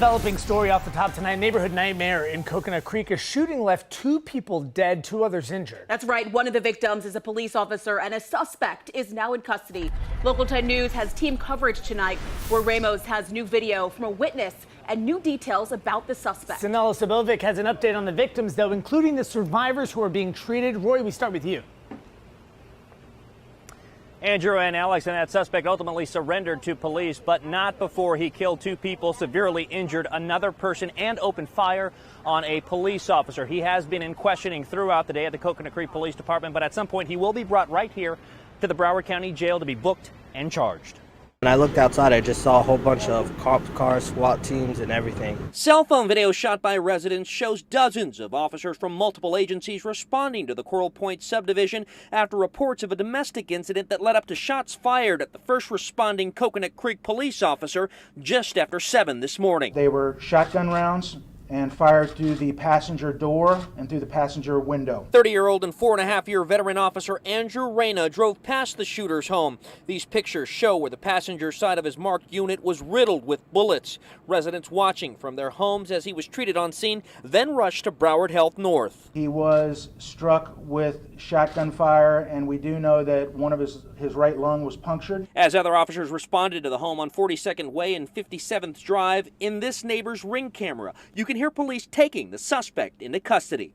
developing story off the top tonight. Neighborhood nightmare in Coconut Creek. A shooting left 2 people dead, 2 others injured. That's right. One of the victims is a police officer and a suspect is now in custody. Local 10 News has team coverage tonight where Ramos has new video from a witness and new details about the suspect. Sanela Sabovic has an update on the victims, though, including the survivors who are being treated. Roy, we start with you. Andrew and Alex, and that suspect ultimately surrendered to police, but not before he killed 2 people, severely injured another person, and opened fire on a police officer. He has been in questioning throughout the day at the Coconut Creek Police Department, but at some point he will be brought right here to the Broward County Jail to be booked and charged. When I looked outside, I just saw a whole bunch of cop cars, SWAT teams, and everything. Cell phone video shot by residents shows dozens of officers from multiple agencies responding to the Coral Point subdivision after reports of a domestic incident that led up to shots fired at the first responding Coconut Creek police officer just after 7 this morning. They were shotgun rounds and fired through the passenger door and through the passenger window. 30-year-old and 4.5-year veteran officer Andrew Reyna drove past the shooter's home. These pictures show where the passenger side of his marked unit was riddled with bullets. Residents watching from their homes as he was treated on scene, then rushed to Broward Health North. He was struck with shotgun fire, and we do know that one of his right lung was punctured. As other officers responded to the home on 42nd Way and 57th Drive, in this neighbor's Ring camera, you can hear police taking the suspect into custody.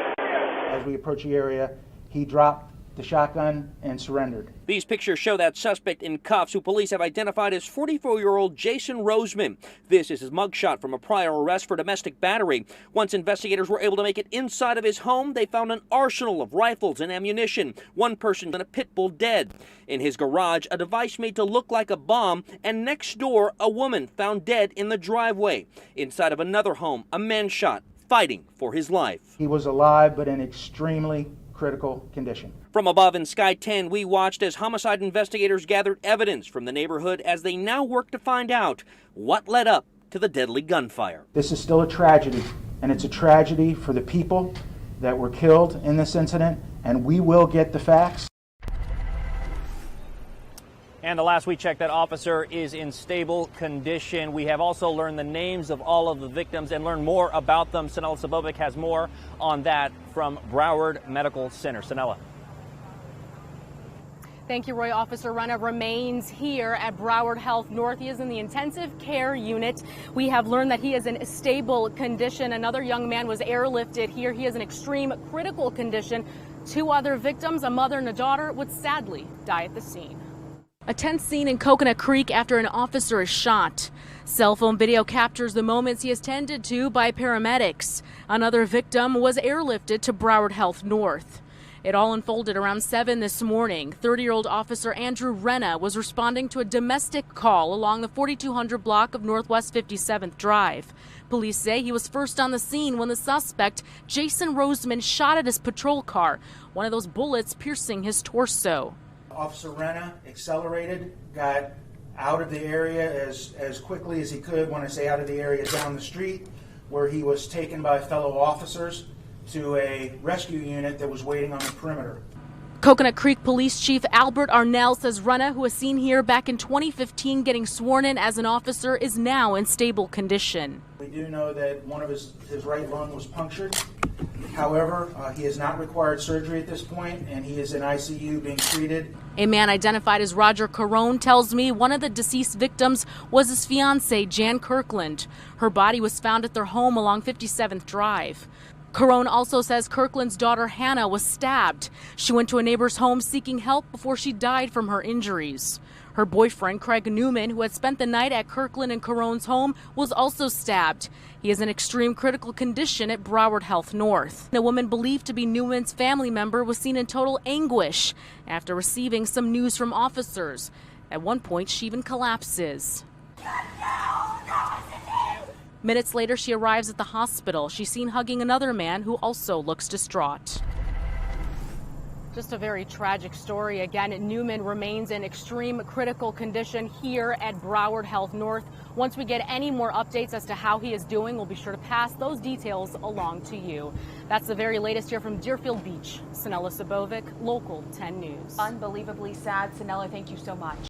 As we approach the area, he dropped the shotgun and surrendered. These pictures show that suspect in cuffs, who police have identified as 44-year-old Jason Roseman. This is his mugshot from a prior arrest for domestic battery. Once investigators were able to make it inside of his home, they found an arsenal of rifles and ammunition. One person in a pit bull dead. In his garage, a device made to look like a bomb, and next door, a woman found dead in the driveway. Inside of another home, a man shot, fighting for his life. He was alive, but in extremely critical condition. From above in Sky 10, we watched as homicide investigators gathered evidence from the neighborhood as they now work to find out what led up to the deadly gunfire. This is still a tragedy, and it's a tragedy for the people that were killed in this incident, and we will get the facts. And the last we checked, that officer is in stable condition. We have also learned the names of all of the victims and learned more about them. Sanela Sabovic has more on that from Broward Medical Center. Sanela. Thank you, Roy. Officer Reyna remains here at Broward Health North. He is in the intensive care unit. We have learned that he is in stable condition. Another young man was airlifted here. He is in extreme critical condition. 2 other victims, a mother and a daughter, would sadly die at the scene. A tense scene in Coconut Creek after an officer is shot. Cell phone video captures the moments he is tended to by paramedics. Another victim was airlifted to Broward Health North. It all unfolded around 7 this morning. 30-year-old officer Andrew Reyna was responding to a domestic call along the 4200 block of Northwest 57th Drive. Police say he was first on the scene when the suspect, Jason Roseman, shot at his patrol car, one of those bullets piercing his torso. Officer Reyna accelerated, got out of the area as quickly as he could. When I say out of the area, down the street, where he was taken by fellow officers to a rescue unit that was waiting on the perimeter. Coconut Creek Police Chief Albert Arnell says Reyna, who was seen here back in 2015 getting sworn in as an officer, is now in stable condition. We do know that one of his right lung was punctured. However, he has not required surgery at this point, and he is in ICU being treated. A man identified as Roger Carone tells me one of the deceased victims was his fiancée, Jan Kirkland. Her body was found at their home along 57th Drive. Carone also says Kirkland's daughter Hannah was stabbed. She went to a neighbor's home seeking help before she died from her injuries. Her boyfriend, Craig Newman, who had spent the night at Kirkland and Carone's home, was also stabbed. He is in extreme critical condition at Broward Health North. A woman believed to be Newman's family member was seen in total anguish after receiving some news from officers. At one point, she even collapses. Minutes later, she arrives at the hospital. She's seen hugging another man who also looks distraught. Just a very tragic story. Again, Newman remains in extreme critical condition here at Broward Health North. Once we get any more updates as to how he is doing, we'll be sure to pass those details along to you. That's the very latest here from Deerfield Beach. Sanela Sabovic, Local 10 News. Unbelievably sad. Sanela, thank you so much.